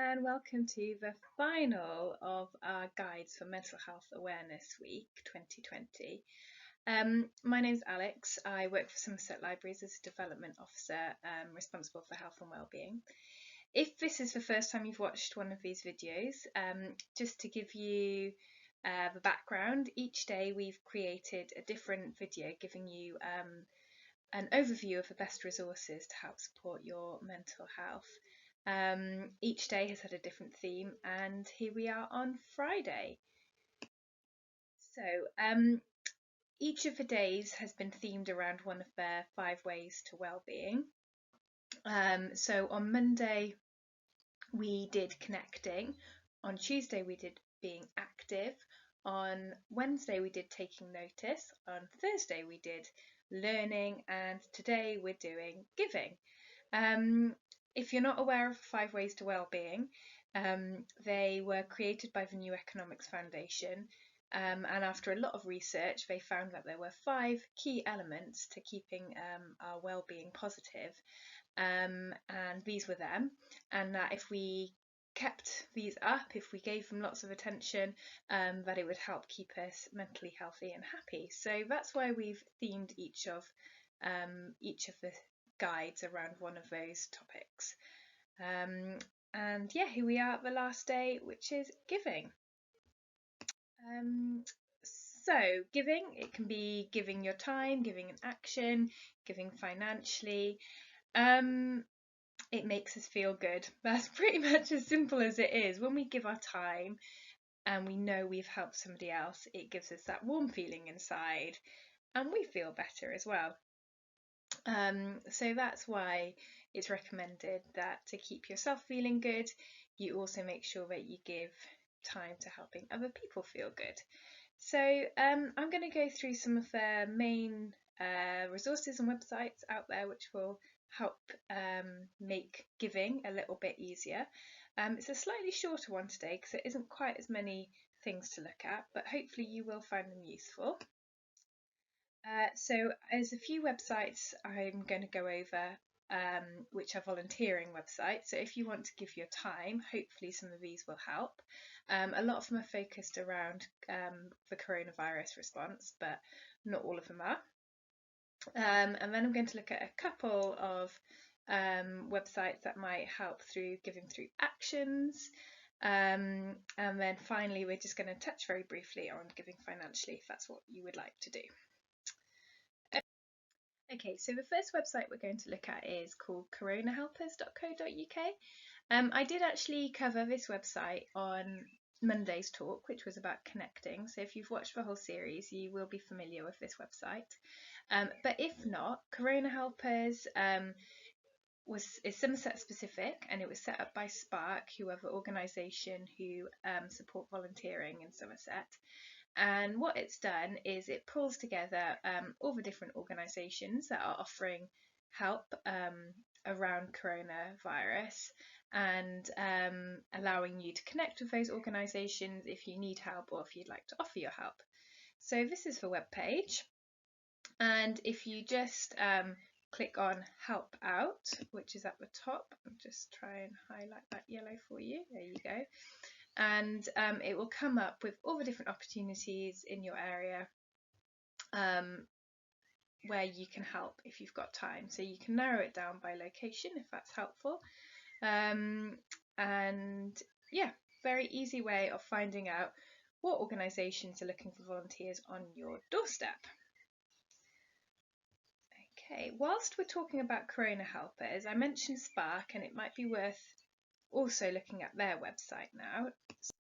and welcome to the final of our Guides for Mental Health Awareness Week 2020. My name's Alex. I work for Somerset Libraries as a development officer responsible for health and wellbeing. If this is the first time you've watched one of these videos, just to give you the background, each day we've created a different video giving you an overview of the best resources to help support your mental health. Each day has had a different theme, and here we are on Friday. So each of the days has been themed around one of their 5 ways to well-being. So on Monday we did connecting, on Tuesday we did being active, on Wednesday we did taking notice, on Thursday we did learning, and today we're doing giving. If you're not aware of 5 ways to wellbeing, they were created by the New Economics Foundation, and after a lot of research they found that there were 5 key elements to keeping our wellbeing positive, and these were them, and that if we kept these up, if we gave them lots of attention, that it would help keep us mentally healthy and happy. So that's why we've themed each of the guides around one of those topics. And yeah, here we are at the last day, which is giving. So giving, it can be giving your time, giving an action, giving financially. It makes us feel good. That's pretty much as simple as it is. When we give our time and we know we've helped somebody else, it gives us that warm feeling inside and we feel better as well. So that's why it's recommended that to keep yourself feeling good, you also make sure that you give time to helping other people feel good. So I'm going to go through some of the main resources and websites out there which will help make giving a little bit easier. It's a slightly shorter one today because there isn't quite as many things to look at, but hopefully you will find them useful. So there's a few websites I'm going to go over which are volunteering websites. So if you want to give your time, hopefully some of these will help. A lot of them are focused around the coronavirus response, but not all of them are. And then I'm going to look at a couple of websites that might help through giving through actions. And then finally, we're just going to touch very briefly on giving financially, if that's what you would like to do. Okay, so the first website we're going to look at is called coronahelpers.co.uk. I did actually cover this website on Monday's talk, which was about connecting. So if you've watched the whole series, you will be familiar with this website. But if not, Corona Helpers is Somerset specific, and it was set up by Spark, who are the organisation who support volunteering in Somerset. And what it's done is it pulls together all the different organisations that are offering help around coronavirus, and allowing you to connect with those organisations if you need help or if you'd like to offer your help. So this is the web page, and if you just click on help out, which is at the top, I'll just try and highlight that yellow for you, there you go. And it will come up with all the different opportunities in your area where you can help if you've got time. So you can narrow it down by location if that's helpful. And yeah, very easy way of finding out what organisations are looking for volunteers on your doorstep. Okay, whilst we're talking about Corona Helpers, I mentioned Spark, and it might be worth also looking at their website now. So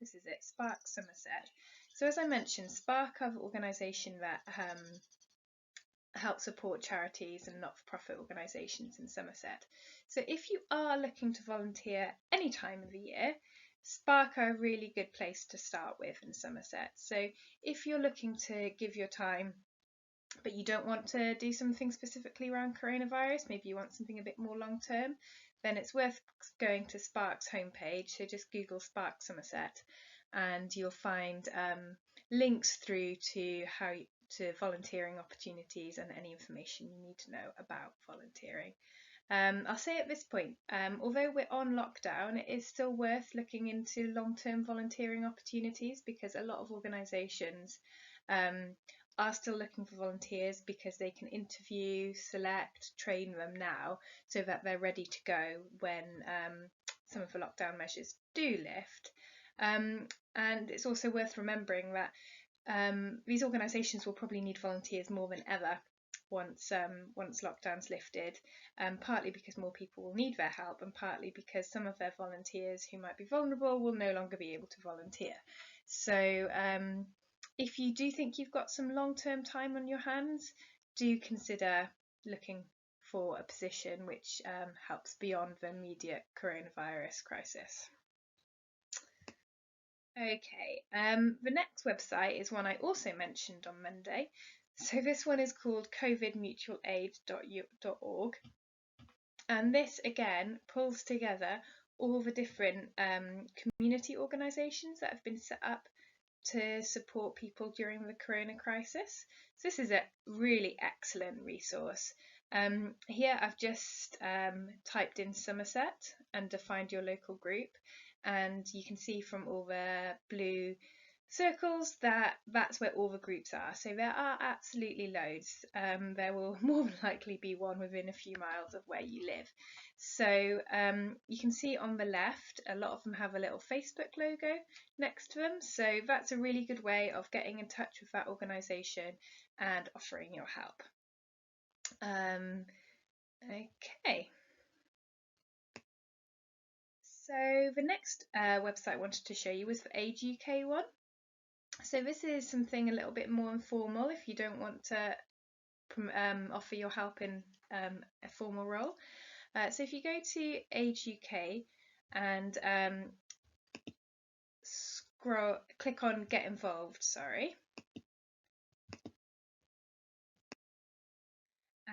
this is it, Spark Somerset. So as I mentioned, Spark are the organisation that help support charities and not-for-profit organisations in Somerset. So if you are looking to volunteer any time of the year, Spark are a really good place to start with in Somerset. So if you're looking to give your time but you don't want to do something specifically around coronavirus, maybe you want something a bit more long term, then it's worth going to Spark's homepage. So just Google Spark Somerset and you'll find links through to volunteering opportunities and any information you need to know about volunteering. I'll say at this point, although we're on lockdown, it is still worth looking into long-term volunteering opportunities, because a lot of organisations are still looking for volunteers because they can interview, select, train them now so that they're ready to go when some of the lockdown measures do lift. And it's also worth remembering that these organisations will probably need volunteers more than ever once lockdown's lifted, partly because more people will need their help, and partly because some of their volunteers who might be vulnerable will no longer be able to volunteer. So if you do think you've got some long-term time on your hands, do consider looking for a position which helps beyond the immediate coronavirus crisis. Okay, the next website is one I also mentioned on Monday. So this one is called covidmutualaid.org, and this again pulls together all the different community organisations that have been set up to support people during the corona crisis. So this is a really excellent resource. Here I've just typed in Somerset and defined your local group, and you can see from all the blue circles that that's where all the groups are. So there are absolutely loads. There will more than likely be one within a few miles of where you live. So you can see on the left, a lot of them have a little Facebook logo next to them. So that's a really good way of getting in touch with that organisation and offering your help. Okay. So the next website I wanted to show you was the Age UK one. So this is something a little bit more informal if you don't want to offer your help in a formal role. So if you go to Age UK and click on Get Involved,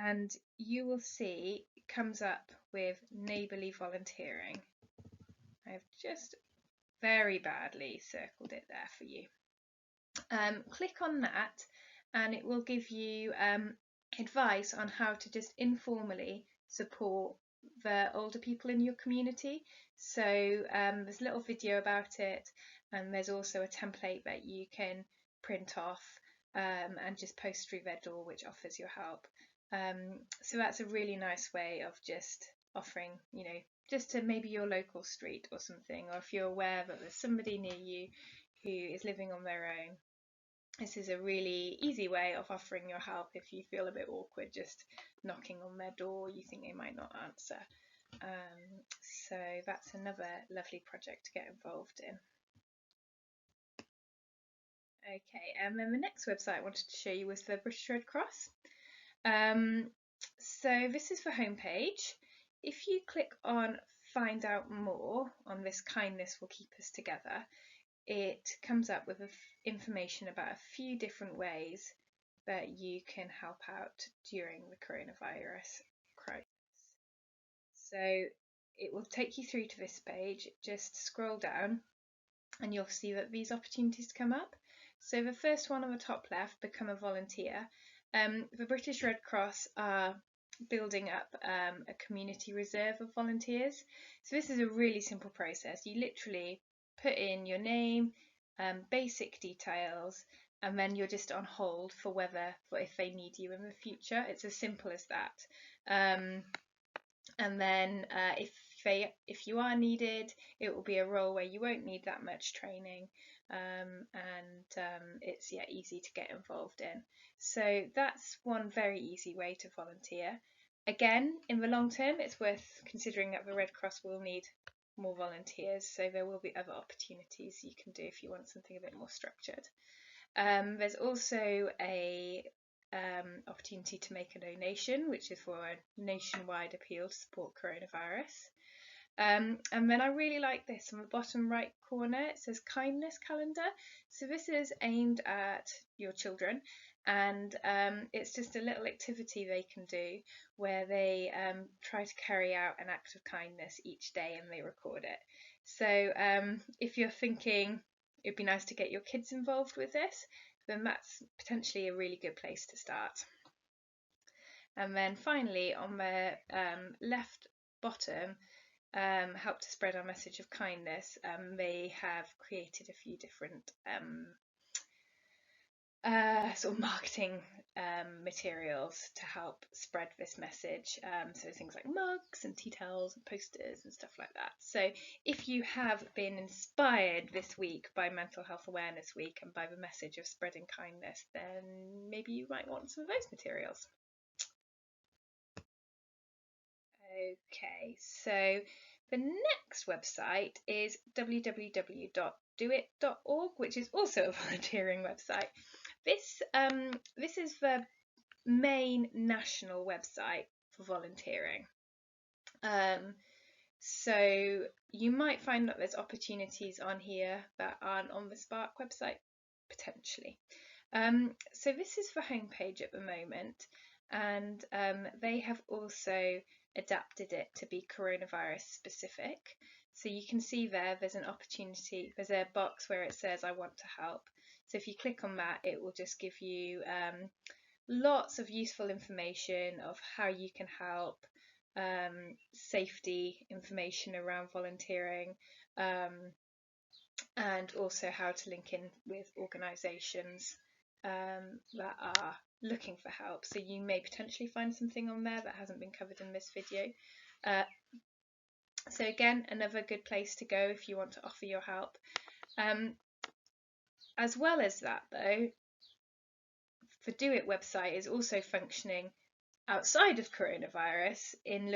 and you will see it comes up with neighbourly volunteering. I've just very badly circled it there for you. Click on that and it will give you advice on how to just informally support the older people in your community. So there's a little video about it, and there's also a template that you can print off and just post through their door, which offers your help. So that's a really nice way of just offering, just to maybe your local street or something, or if you're aware that there's somebody near you who is living on their own. This is a really easy way of offering your help if you feel a bit awkward just knocking on their door, you think they might not answer. So that's another lovely project to get involved in. Okay, and then the next website I wanted to show you was the British Red Cross. So this is the homepage. If you click on Find Out More on this Kindness Will Keep Us Together, it comes up with information about a few different ways that you can help out during the coronavirus crisis. So it will take you through to this page. Just scroll down and you'll see that these opportunities come up. So the first one on the top left, become a volunteer. The British Red Cross are building up a community reserve of volunteers. So this is a really simple process. You literally put in your name, basic details, and then you're just on hold for if they need you in the future. It's as simple as that. And then if you are needed, it will be a role where you won't need that much training, and it's easy to get involved in. So that's one very easy way to volunteer. Again, in the long term, it's worth considering that the Red Cross will need more volunteers, so there will be other opportunities you can do if you want something a bit more structured. There's also a opportunity to make a donation, which is for a nationwide appeal to support coronavirus. And then I really like this on the bottom right corner. It says Kindness Calendar. So this is aimed at your children, and it's just a little activity they can do where they try to carry out an act of kindness each day, and they record it. So if you're thinking it'd be nice to get your kids involved with this, then that's potentially a really good place to start. And then finally, on the left bottom, help to spread our message of kindness. They have created a few different sort of marketing materials to help spread this message. So things like mugs and tea towels and posters and stuff like that. So if you have been inspired this week by Mental Health Awareness Week and by the message of spreading kindness, then maybe you might want some of those materials. Okay, so the next website is www.doit.org, which is also a volunteering website. This is the main national website for volunteering. So you might find that there's opportunities on here that aren't on the Spark website, potentially. So this is the homepage at the moment, and they have also adapted it to be coronavirus specific. So you can see there's an opportunity, there's a box where it says I want to help. So if you click on that, it will just give you lots of useful information of how you can help, safety information around volunteering, and also how to link in with organisations that are looking for help. So you may potentially find something on there that hasn't been covered in this video. So again, another good place to go if you want to offer your help. As well as that though, the Doit website is also functioning outside of coronavirus in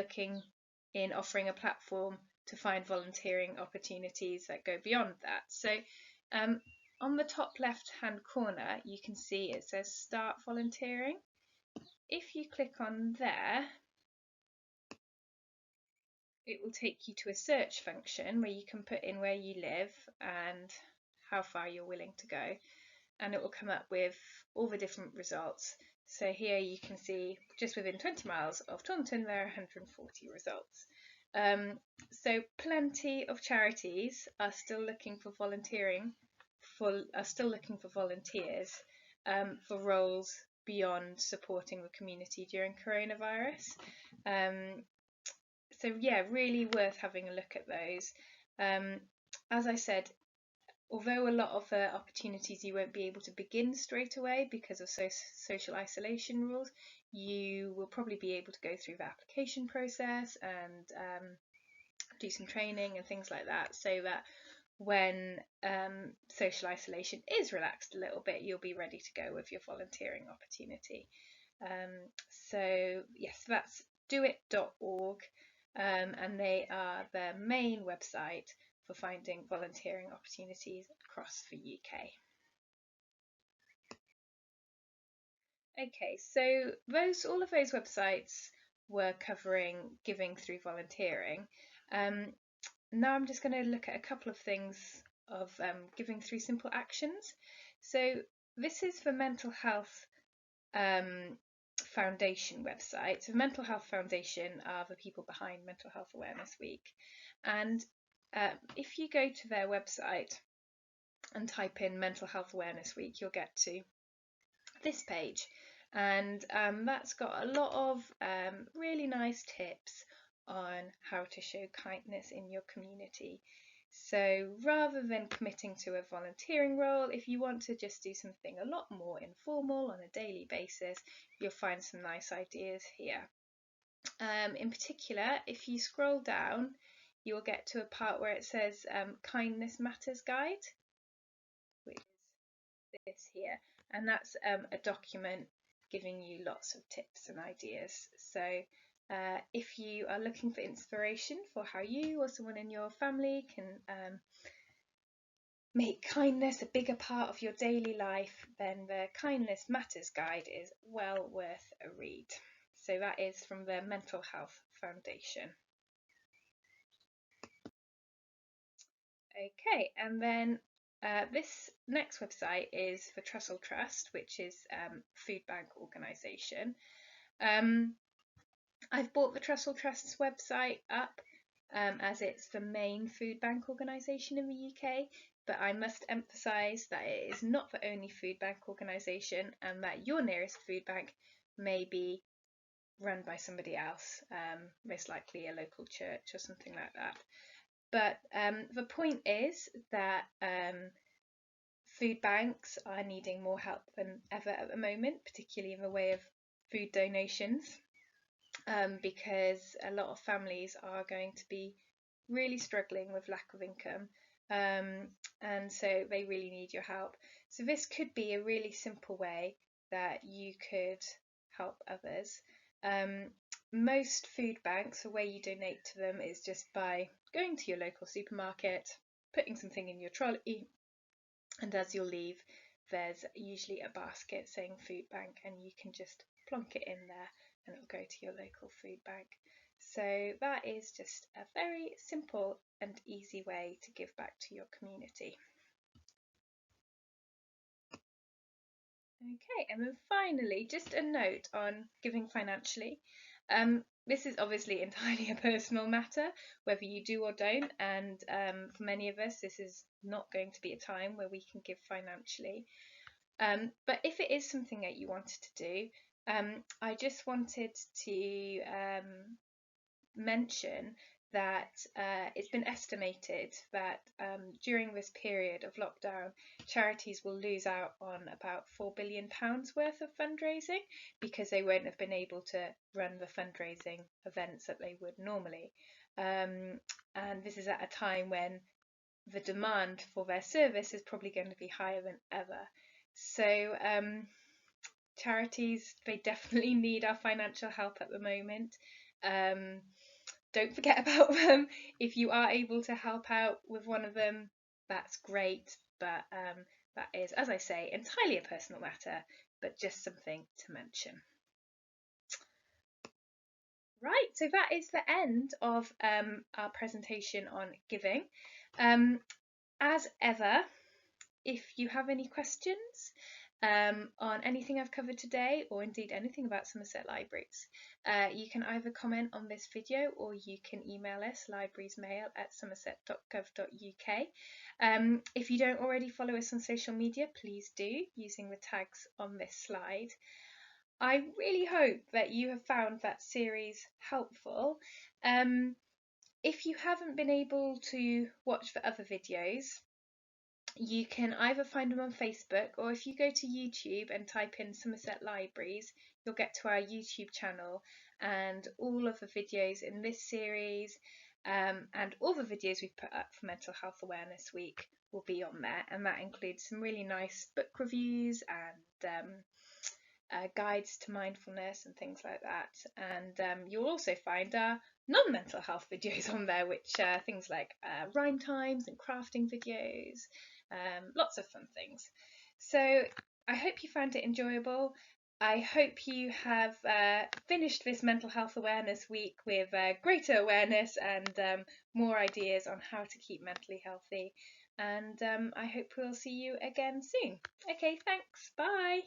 offering a platform to find volunteering opportunities that go beyond that. So on the top left hand corner you can see it says start volunteering. If you click on there, it will take you to a search function where you can put in where you live and how far you're willing to go, and it will come up with all the different results. So here you can see just within 20 miles of Taunton there are 140 results. So plenty of charities are still looking for volunteers for roles beyond supporting the community during coronavirus. So yeah, really worth having a look at those. As I said, although a lot of the opportunities you won't be able to begin straight away because of social isolation rules, you will probably be able to go through the application process and do some training and things like that, so that when social isolation is relaxed a little bit, you'll be ready to go with your volunteering opportunity. So yes, that's doit.org, and they are the main website for finding volunteering opportunities across the UK. Okay, so all of those websites were covering giving through volunteering. Now I'm just going to look at a couple of things of giving through simple actions. So this is the Mental Health Foundation website. So the Mental Health Foundation are the people behind Mental Health Awareness Week, and if you go to their website and type in Mental Health Awareness Week, you'll get to this page, and that's got a lot of really nice tips on how to show kindness in your community. So rather than committing to a volunteering role, if you want to just do something a lot more informal on a daily basis, you'll find some nice ideas here. In particular, if you scroll down, you'll get to a part where it says Kindness Matters Guide, which is this here, and that's a document giving you lots of tips and ideas. So if you are looking for inspiration for how you or someone in your family can make kindness a bigger part of your daily life, then the Kindness Matters Guide is well worth a read. So that is from the Mental Health Foundation. Okay, and then this next website is for Trussell Trust, which is a food bank organisation. I've brought the Trussell Trust's website up as it's the main food bank organisation in the UK, but I must emphasise that it is not the only food bank organisation, and that your nearest food bank may be run by somebody else, most likely a local church or something like that. But the point is that food banks are needing more help than ever at the moment, particularly in the way of food donations, because a lot of families are going to be really struggling with lack of income, and so they really need your help. So this could be a really simple way that you could help others. Most food banks, the way you donate to them is just by going to your local supermarket, putting something in your trolley, and as you'll leave, there's usually a basket saying food bank, and you can just plonk it in there and it'll go to your local food bank. So that is just a very simple and easy way to give back to your community. Okay, and then finally, just a note on giving financially. This is obviously entirely a personal matter, whether you do or don't, and for many of us, this is not going to be a time where we can give financially. But if it is something that you wanted to do, I just wanted to mention that it's been estimated that during this period of lockdown, charities will lose out on about £4 billion worth of fundraising because they won't have been able to run the fundraising events that they would normally. And this is at a time when the demand for their service is probably going to be higher than ever. So charities, they definitely need our financial help at the moment. Don't forget about them. If you are able to help out with one of them, that's great. But that is, as I say, entirely a personal matter, but just something to mention. Right, so that is the end of our presentation on giving. As ever, if you have any questions on anything I've covered today, or indeed anything about Somerset Libraries, you can either comment on this video or you can email us librariesmail@somerset.gov.uk. If you don't already follow us on social media, please do, using the tags on this slide. I really hope that you have found that series helpful. If you haven't been able to watch the other videos, you can either find them on Facebook, or if you go to YouTube and type in Somerset Libraries, you'll get to our YouTube channel, and all of the videos in this series and all the videos we've put up for Mental Health Awareness Week will be on there, and that includes some really nice book reviews and guides to mindfulness and things like that. And you'll also find our non-mental health videos on there, which are things like rhyme times and crafting videos, lots of fun things. So I hope you found it enjoyable. I hope you have finished this Mental Health Awareness Week with greater awareness and more ideas on how to keep mentally healthy. And I hope we'll see you again soon. Okay, thanks. Bye.